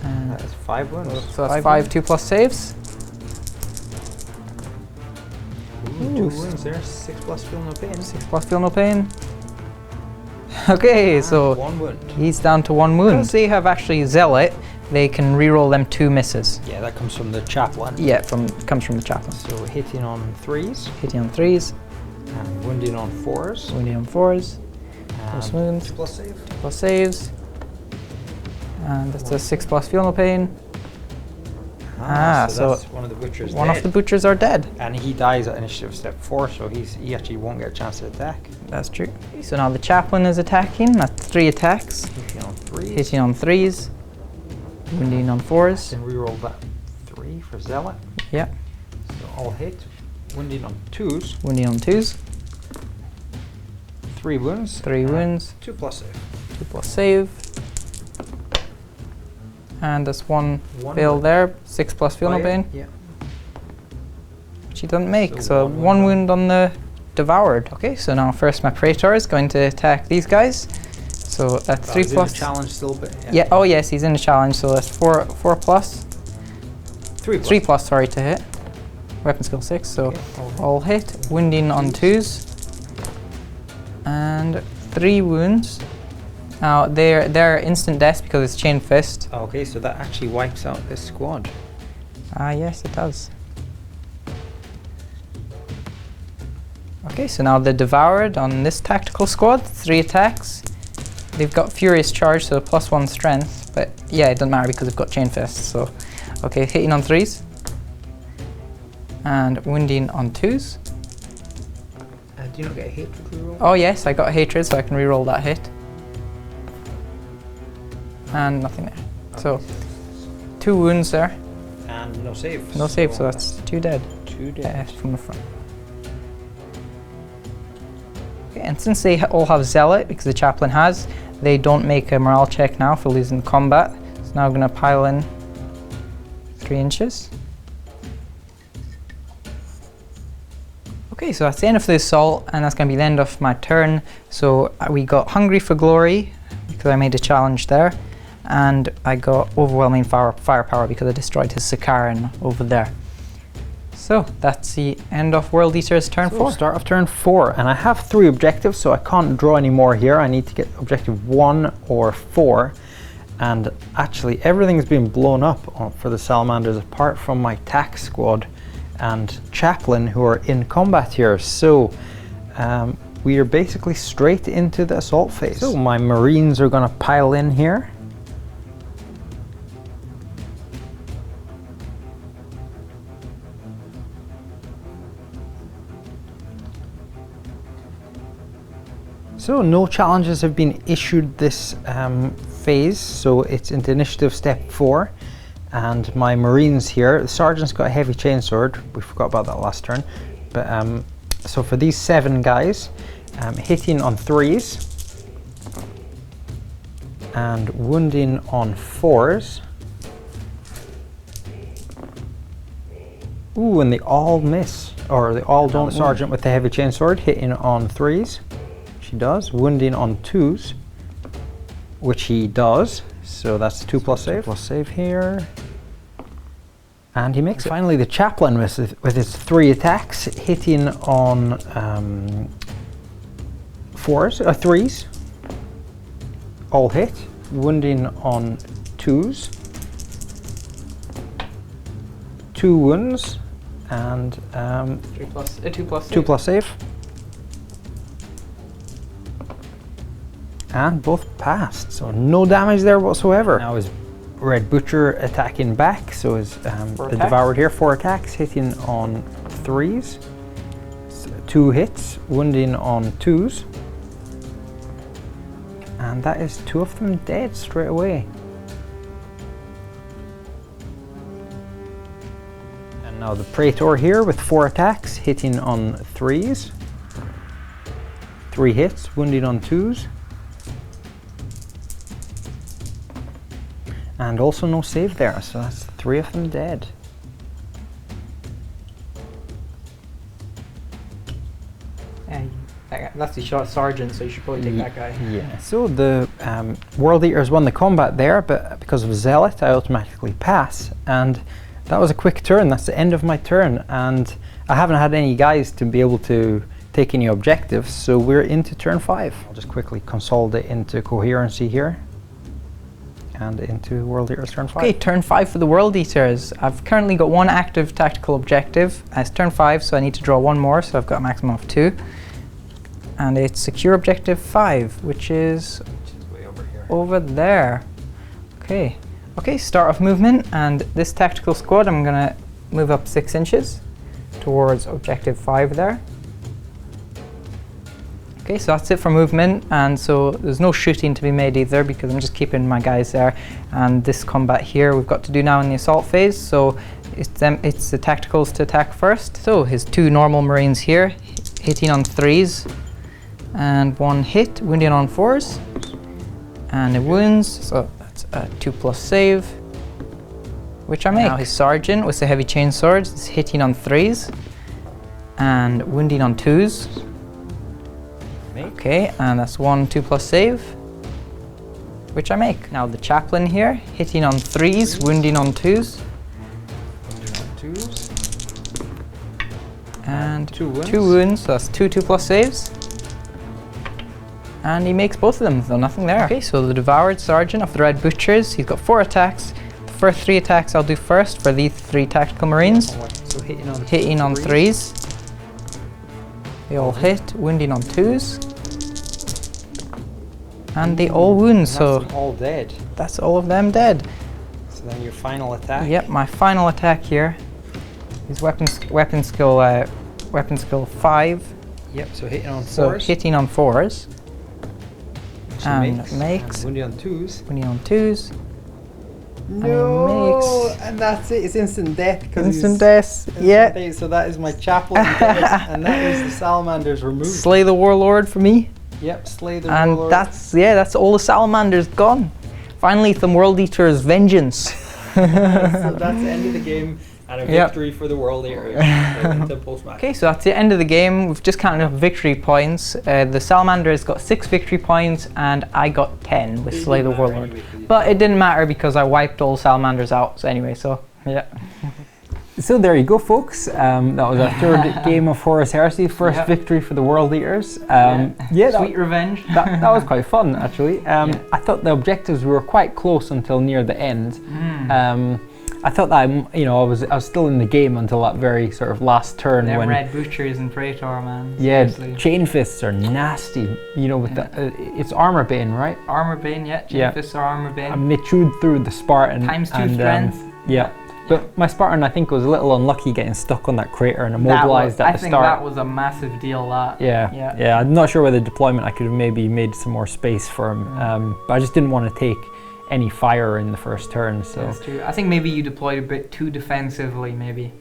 And That is 5 wounds. so that's 5 2 plus saves. Ooh, 2 wounds there. 6 plus feel no pain. 6 plus feel no pain. Okay, so 1 wound. he's down to 1 wound. Because they have actually Zealot, they can reroll them 2 misses. Yeah, that comes from the chaplain. Yeah, comes from the chaplain. So hitting on 3s. Hitting on 3s, And wounding on 4s. wounding on 4s, And wounds. 2 plus save. plus saves. And that's a 6 plus feel no pain. So that's one of the butchers One dead. of the butchers are dead. And he dies at initiative step 4, so he actually won't get a chance to attack. That's true. So now the chaplain is attacking. That's 3 attacks. Hitting on 3s. Hitting on 3s, wounding on 4s. Then reroll that 3 for Zealot. Yeah, So all hit. Wounding on 2s. wounding on 2s, 3 wounds. 3 and wounds, 2 plus save. 2 plus save. And there's 1 1 fail wound. there, 6 plus feel Oh, no yeah, pain, Yeah. which he doesn't make. So So 1 1 wound wound on the devoured. Okay, so now first my Praetor is going to attack these guys. So that's 3 He's in plus. the challenge still, but Yeah, oh yes, he's in the challenge, so that's 4 plus. 3 plus. 3 plus, sorry, to hit. Weapon skill 6, so Okay, all hit. all hit. Wounding on 2s. And 3 wounds. Now they're instant deaths because it's chain fist. Okay, so that actually wipes out this squad. Ah, yes, it does. Okay, so now the devoured on this tactical squad, 3 attacks. They've got furious charge, so +1 strength, but yeah, it doesn't matter because they've got chain fists. So, okay, hitting on 3s and wounding on 2s. Do you not get a hit with reroll? Oh yes, I got a hatred, so I can reroll that hit. And nothing there. So 2 wounds there. And no save. No save, so that's 2 dead. 2 dead. From the front. Okay, and since they all have Zealot, because the chaplain has, they don't make a morale check now for losing combat. So now I'm going to pile in 3 inches. Okay, so that's the end of the assault, and that's going to be the end of my turn. So we got Hungry for Glory, because I made a challenge there, and I got Overwhelming Firepower because I destroyed his Sicaran over there. So that's the end of World Eater's turn 4. Start of turn 4, and I have 3 objectives, so I can't draw any more here. I need to get objective 1 or 4, and actually everything's been blown up for the Salamanders apart from my tax squad and chaplain who are in combat here. So we are basically straight into the assault phase. So my marines are going to pile in here. So no challenges have been issued this phase, so it's into initiative step 4. And my Marines here, the Sergeant's got a heavy chainsword, we forgot about that last turn. But so for these 7 guys, hitting on 3s and wounding on 4s. Ooh, and they all miss, or they all don't. Sergeant with the heavy chainsword hitting on 3s, which he does, wounding on 2s, which he does. So that's 2+ save. 2+ save here. And he makes it. Finally, the Chaplain with his 3 attacks, hitting on 3s, all hit, wounding on 2s, 2 wounds, and 2+ save. And both passed, so no damage there whatsoever. Now his Red Butcher attacking back, so his the Devoured here, 4 attacks, hitting on 3s, 2 hits, wounding on 2s, and that is 2 of them dead straight away. And now the Praetor here with 4 attacks, hitting on 3s, 3 hits, wounding on 2s. And also no save there, so that's 3 of them dead. That's the shot Sergeant, so you should probably take that guy. Yeah, so the World Eaters won the combat there, but because of Zealot, I automatically pass. And that was a quick turn, that's the end of my turn. And I haven't had any guys to be able to take any objectives, so we're into turn 5. I'll just quickly consolidate into coherency here. And into World Eaters turn 5. Okay, turn 5 for the World Eaters. I've currently got 1 active tactical objective. It's turn 5, so I need to draw 1 more, so I've got a maximum of 2. And it's secure objective 5, which is way over here. Over there. Okay. Okay, start of movement, and this tactical squad, I'm gonna move up 6 inches towards objective 5 there. Okay, so that's it for movement, and so there's no shooting to be made either because I'm just keeping my guys there. And this combat here we've got to do now in the assault phase, so it's the tacticals to attack first. So his 2 normal Marines here, hitting on 3s, and 1 hit, wounding on 4s, and it wounds, so that's a 2+ save, which I make. Now his Sergeant with the heavy chainswords is hitting on 3s, and wounding on 2s. Okay, and that's 1 2+ save, which I make. Now the Chaplain here, hitting on 3s, wounding on 2s. And 2 wounds, so that's 2 2+ saves. And he makes both of them, though nothing there. Okay, so the Devoured Sergeant of the Red Butchers, he's got 4 attacks. The first 3 attacks I'll do first for these 3 tactical Marines. So hitting on 3s. They all hit, wounding on 2s. And they all wound, so that's all dead. That's all of them dead. So then your final attack. Yep, my final attack here is weapon skill 5. Yep, so hitting on 4s. So hitting on 4s. And makes. And wounding on 2s. Wounding on 2s. No, and that's it. It's instant death. Instant death. Yeah. So that is my Chaplain death, and that is the Salamanders removed. Slay the Warlord for me. Yep, slay the Warlord. And that's all the Salamanders gone. Finally, some World Eaters vengeance. So that's the end of the game. And a victory for the World Eaters. Okay, so that's the end of the game. We've just counted up victory points. The Salamanders got 6 victory points, and I got 10 with Slay the Warlord. Anyway, but it didn't matter because I wiped all Salamanders out. So anyway, so yeah. So there you go, folks. That was our 3rd game of Horus Heresy. First victory for the World Eaters. Sweet revenge. that was quite fun, actually. I thought the objectives were quite close until near the end. I thought that I was still in the game until that very sort of last turn. Them Red Butchers and Traitor, man. Yeah, chain fists are nasty. You know, with it's armor bane, right? Armor bane, yeah. Chain fists are armor bane. I mean, they chewed through the Spartan. ×2 strength. Yeah. But my Spartan, I think, was a little unlucky getting stuck on that crater and immobilized at the start. I think that was a massive deal, that. Yeah. I'm not sure whether deployment I could have maybe made some more space for him, but I just didn't want to take any fire in the first turn. So that's true. I think maybe you deployed a bit too defensively, maybe.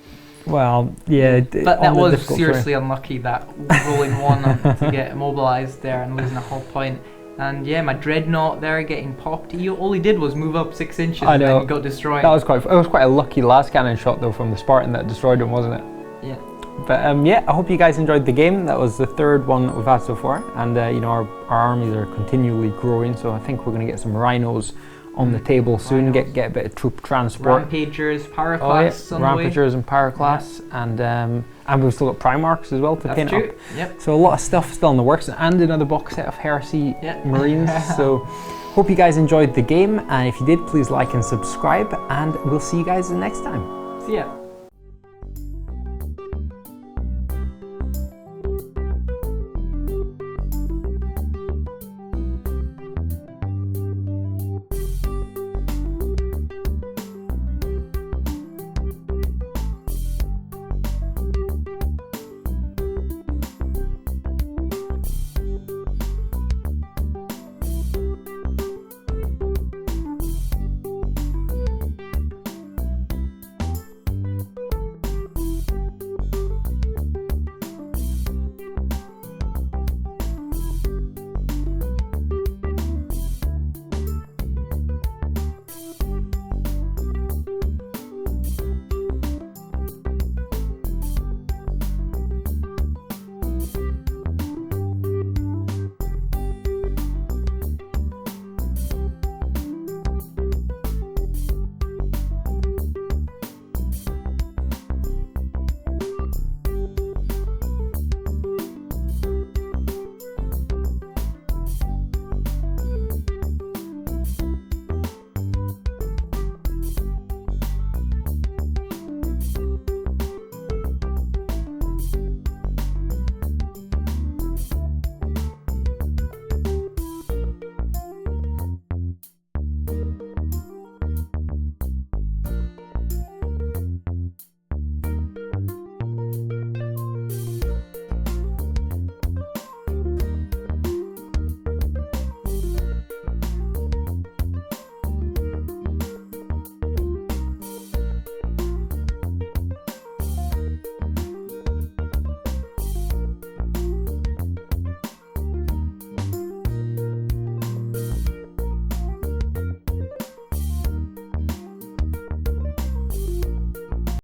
Well, yeah. But that was seriously unlucky, that rolling one to get immobilized there and losing a whole point. And yeah, my dreadnought there getting popped. All he did was move up 6 inches and then got destroyed. That was quite. It was quite a lucky last cannon shot though from the Spartan that destroyed him, wasn't it? Yeah. But yeah, I hope you guys enjoyed the game. That was the third one that we've had so far, and you know, our armies are continually growing. So I think we're going to get some rhinos on the table soon. Get a bit of troop transport. Rampagers, Pyroclasts on the way. Rampagers and Pyroclasts, and we've still got Primarchs as well to paint up. Yep. So a lot of stuff still in the works, and another box set of Heresy Marines. So hope you guys enjoyed the game, and if you did, please like and subscribe, and we'll see you guys the next time. See ya.